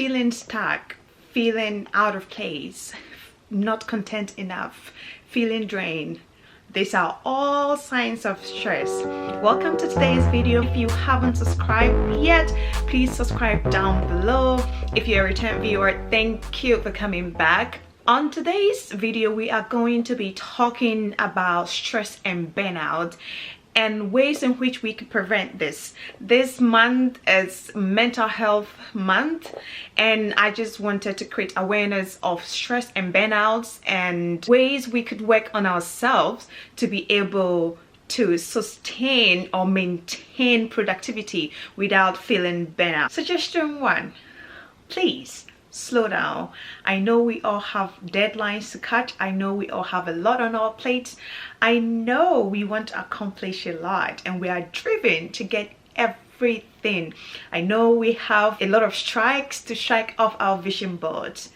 feeling stuck, feeling out of place, not content enough, feeling drained. These are all signs of stress. Welcome to today's video. If you haven't subscribed yet, please subscribe down below. If you're a return viewer, thank you for coming back. On today's video, we are going to be talking about stress and burnout and ways in which we can prevent this. This month is mental health month, and I just wanted to create awareness of stress and burnouts and ways we could work on ourselves to be able to sustain or maintain productivity without feeling burnout. Suggestion 1, please slow down. I know we all have deadlines to catch. I know we all have a lot on our plates. I know we want to accomplish a lot and we are driven to get everything. I know we have a lot of strikes to strike off our vision boards,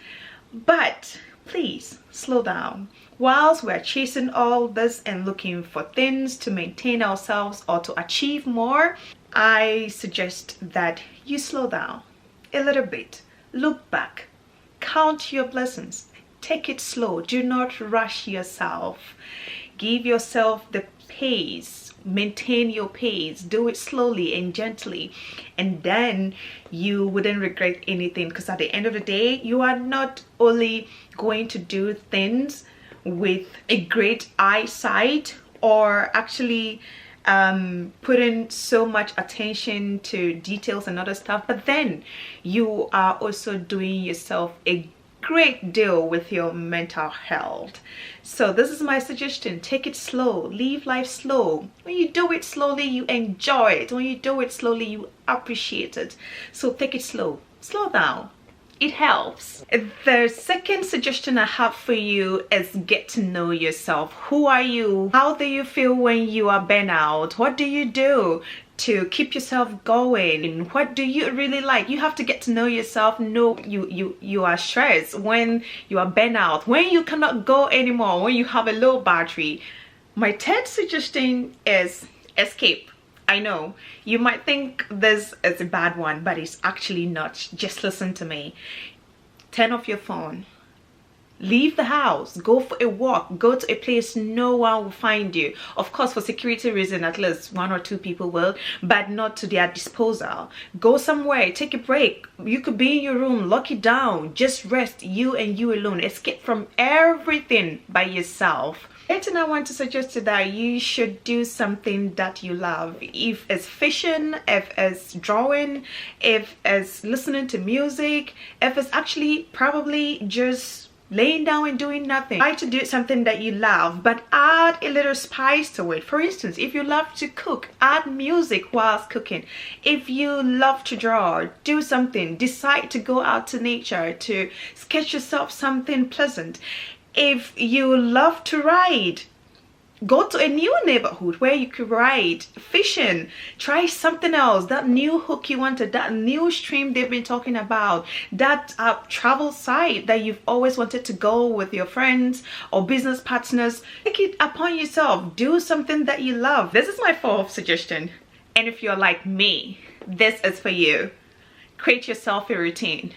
but please slow down. Whilst we're chasing all this and looking for things to maintain ourselves or to achieve more, I suggest that you slow down a little bit. Look back, count your blessings, take it slow, do not rush yourself. Give yourself the pace, maintain your pace, do it slowly and gently, and then you wouldn't regret anything, because at the end of the day, you are not only going to do things with a great eyesight or actually putting so much attention to details and other stuff, but then you are also doing yourself a great deal with your mental health. So this is my suggestion: take it slow, live life slow. When you do it slowly, you enjoy it. When you do it slowly, you appreciate it. So take it slow, slow down. It helps. The second suggestion I have for you is get to know yourself. Who are you? How do you feel when you are burnout? What do you do to keep yourself going? What do you really like? You have to get to know yourself. Know you are stressed, when you are burnout, when you cannot go anymore, when you have a low battery. My third suggestion is escape. I know you might think this is a bad one, but it's actually not. Just listen to me. Turn off your phone. Leave the house. Go for a walk. Go to a place no one will find you. Of course, for security reasons, at least 1 or 2 people will, but not to their disposal. Go somewhere. Take a break. You could be in your room. Lock it down. Just rest. You and you alone. Escape from everything by yourself. And I want to suggest that you should do something that you love. If it's fishing, if it's drawing, if it's listening to music, if it's actually probably just laying down and doing nothing. Try to do something that you love, but add a little spice to it. For instance, if you love to cook, add music whilst cooking. If you love to draw, do something. Decide to go out to nature, to sketch yourself something pleasant. If you love to ride, go to a new neighborhood where you could ride. Fishing, try something else. That new hook you wanted, that new stream they've been talking about, that travel site that you've always wanted to go with your friends or business partners. Take it upon yourself. Do something that you love. This is my 4th suggestion. And if you're like me, this is for you. Create yourself a routine.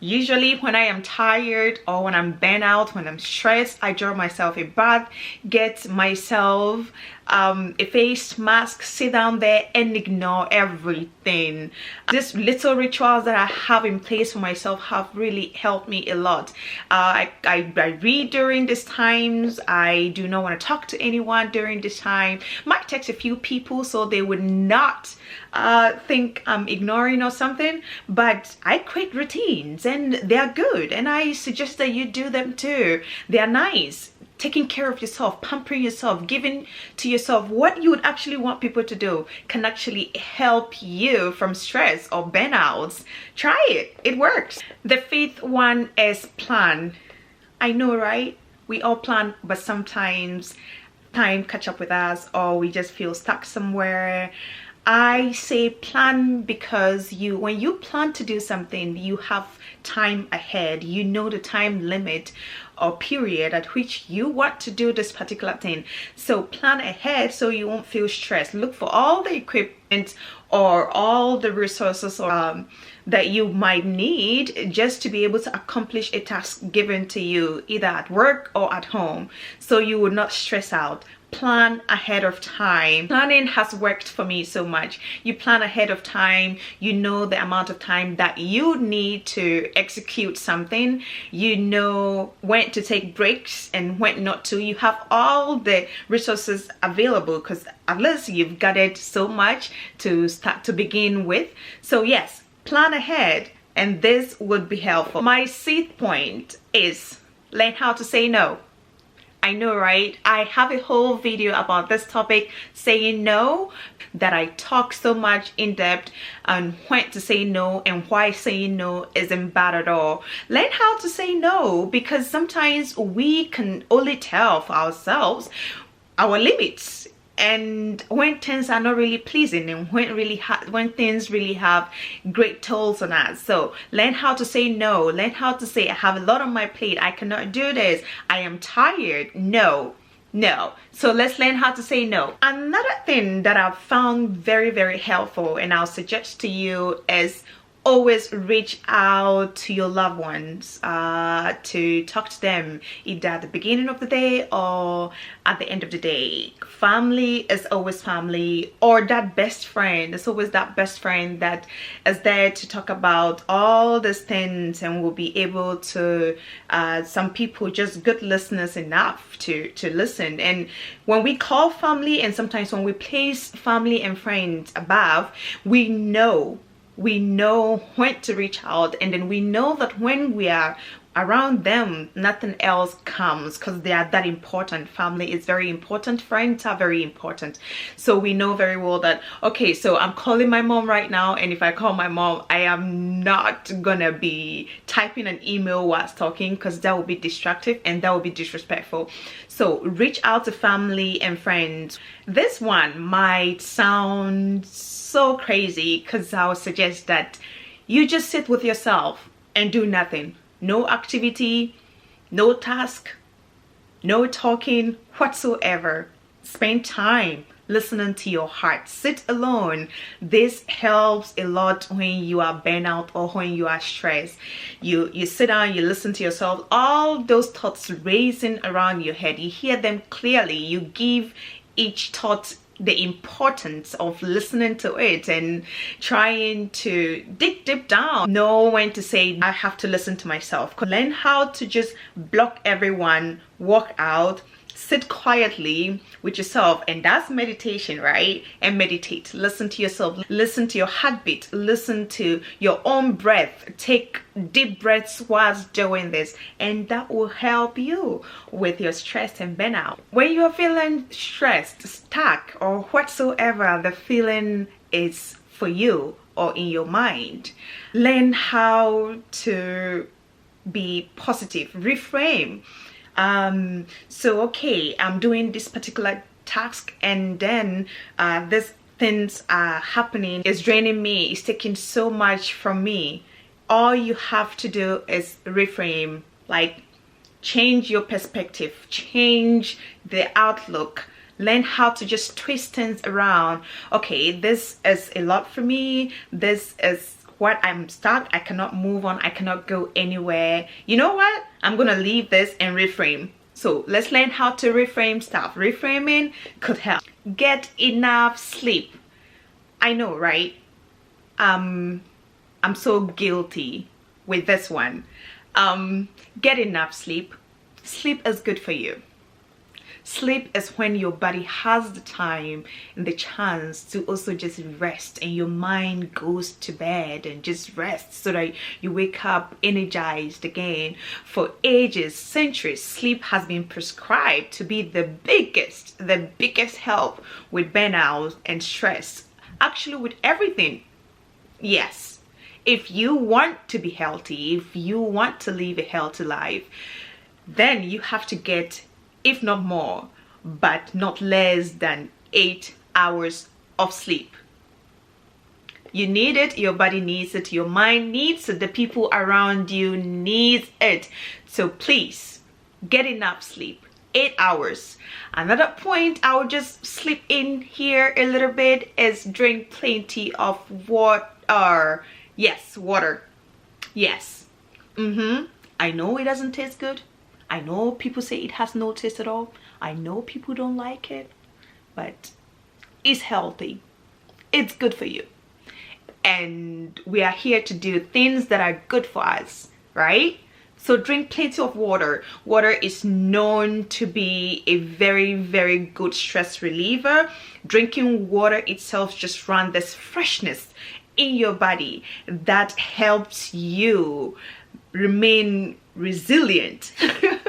Usually when I am tired or when I'm burnt out, when I'm stressed, I draw myself a bath, get myself a face mask, sit down there and ignore everything. These little rituals that I have in place for myself have really helped me a lot. I read during these times. I do not want to talk to anyone during this time. Might text a few people so they would not think I'm ignoring or something, but I create routines and they're good, and I suggest that you do them too. They're nice. Taking care of yourself, pampering yourself, giving to yourself what you would actually want people to do can actually help you from stress or burnouts. Try it. It works. The 5th one is plan. I know, right? We all plan, but sometimes time catch up with us or we just feel stuck somewhere. I say plan because when you plan to do something, you have time ahead. You know the time limit or period at which you want to do this particular thing. So plan ahead so you won't feel stressed. Look for all the or all the resources that you might need just to be able to accomplish a task given to you either at work or at home, so you would not stress out. Plan ahead of time. Planning has worked for me so much. You plan ahead of time, you know the amount of time that you need to execute something, you know when to take breaks and when not to. You have all the resources available because at least you've gathered so much to start to begin with. So yes, plan ahead, and this would be helpful. My 6th point is learn how to say no. I know, right? I have a whole video about this topic, saying no, that I talk so much in depth on when to say no and why saying no isn't bad at all. Learn how to say no, because sometimes we can only tell for ourselves our limits, and when things are not really pleasing, and when things really have great tolls on us. So learn how to say no. Learn how to say, I have a lot on my plate, I cannot do this, I am tired. No. So let's learn how to say no. Another thing that I've found very, very helpful, and I'll suggest to you, is always reach out to your loved ones, to talk to them either at the beginning of the day or at the end of the day. Family is always family, or that best friend. It's always that best friend that is there to talk about all these things and will be able to, some people just good listeners enough to listen. And when we call family, and sometimes when we place family and friends above, we know when to reach out, and then we know that when we are around them, nothing else comes, because they are that important. Family is very important, friends are very important. So we know very well that, okay, so I'm calling my mom right now, and if I call my mom, I am not gonna be typing an email whilst talking, because that will be distractive and that will be disrespectful. So reach out to family and friends. This one might sound so crazy, because I would suggest that you just sit with yourself and do nothing. No activity, no task, no talking whatsoever. Spend time listening to your heart. Sit alone. This helps a lot when you are burnout or when you are stressed. You sit down, you listen to yourself. All those thoughts racing around your head, you hear them clearly. You give each thought the importance of listening to it and trying to dig deep down. Know when to say, I have to listen to myself. Learn how to just block everyone, walk out, sit quietly with yourself, and that's meditation, right? And meditate. Listen to yourself, listen to your heartbeat, listen to your own breath. Take deep breaths whilst doing this, and that will help you with your stress and burnout. When you're feeling stressed, stuck, or whatsoever the feeling is for you or in your mind, learn how to be positive. Reframe. So okay, I'm doing this particular task, and then these things are happening, it's draining me, it's taking so much from me. All you have to do is reframe, like change your perspective, change the outlook. Learn how to just twist things around. Okay, this is a lot for me, this is what I'm stuck, I cannot move on, I cannot go anywhere. You know what, I'm gonna leave this and reframe. So let's learn how to reframe stuff. Reframing could help. Get enough sleep. I know, right? I'm so guilty with this one. Get enough sleep. Sleep is good for you. Sleep is when your body has the time and the chance to also just rest, and your mind goes to bed and just rests so that you wake up energized again. For ages, centuries, sleep has been prescribed to be the biggest help with burnout and stress. Actually, with everything. Yes. If you want to be healthy, if you want to live a healthy life, then you have to get, if not more, but not less than 8 hours of sleep. You need it, your body needs it, your mind needs it, the people around you needs it. So please, get enough sleep. 8 hours. Another point I would just slip in here a little bit is drink plenty of water. Yes, water. Yes. I know it doesn't taste good. I know people say it has no taste at all. I know people don't like it, but it's healthy. It's good for you. And we are here to do things that are good for us, right? So drink plenty of water. Water is known to be a very, very good stress reliever. Drinking water itself just runs this freshness in your body that helps you remain resilient.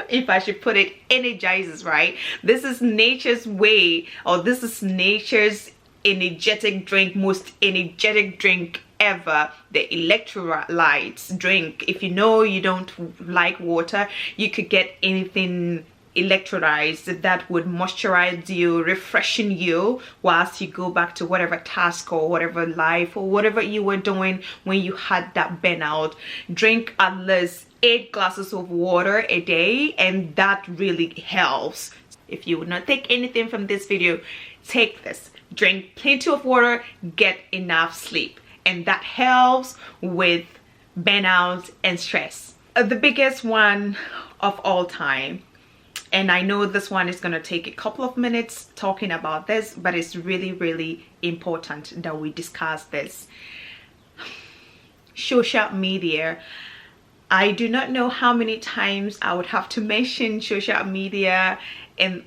If I should put it, energizes, right? This is nature's way, or this is nature's energetic drink, most energetic drink ever, the electrolytes drink. If you know you don't like water, you could get anything electrolyzed that would moisturize you, refreshing you whilst you go back to whatever task or whatever life or whatever you were doing when you had that burnout. Drink at least 8 glasses of water a day, and that really helps. If you would not take anything from this video, take this. Drink plenty of water, get enough sleep, and that helps with burnout and stress. The biggest one of all time, and I know this one is going to take a couple of minutes talking about this, but it's really, really important that we discuss this. Social media. I do not know how many times I would have to mention social media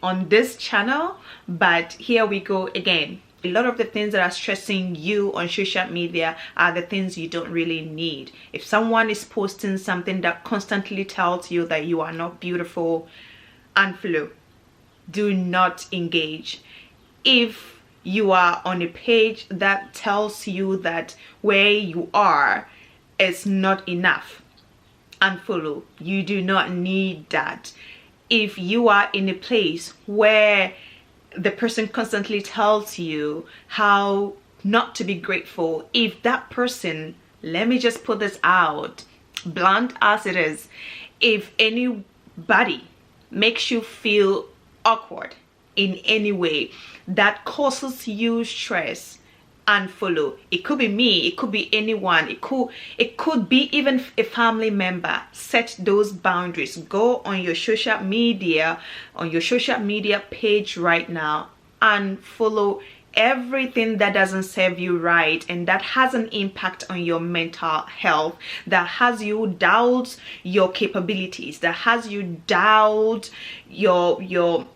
on this channel, but here we go again. A lot of the things that are stressing you on social media are the things you don't really need. If someone is posting something that constantly tells you that you are not beautiful, unfollow. Do not engage. If you are on a page that tells you that where you are is not enough, unfollow. You do not need that. If you are in a place where the person constantly tells you how not to be grateful, if that person, let me just put this out, blunt as it is, if anybody makes you feel awkward in any way that causes you stress, unfollow. It could be me, it could be anyone, it could be even a family member. Set those boundaries. Go on your social media page right now and follow everything that doesn't serve you right and that has an impact on your mental health, that has you doubt your capabilities, that has you doubt your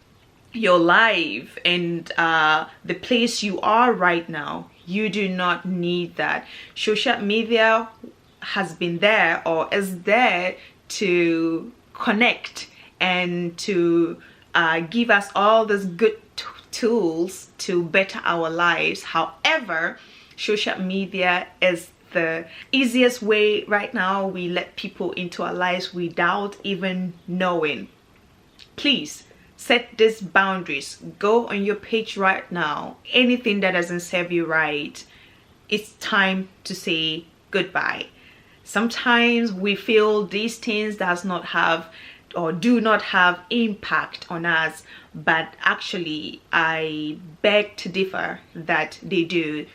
life and the place you are right now. You do not need that. Social media has been there or is there to connect and to give us all these good tools to better our lives. However, social media is the easiest way right now. We let people into our lives without even knowing. Please set these boundaries. Go on your page right now. Anything that doesn't serve you right, it's time to say goodbye. Sometimes we feel these things does not have or do not have impact on us, but actually I beg to differ that they do.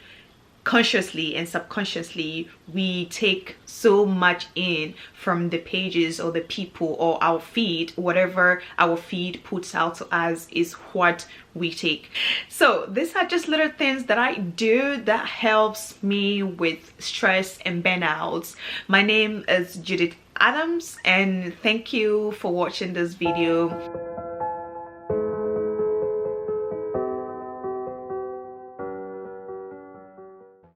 Consciously and subconsciously, we take so much in from the pages or the people or our feed. Whatever our feed puts out to us is what we take. So these are just little things that I do that helps me with stress and burnouts. My name is Judith Adams, and thank you for watching this video.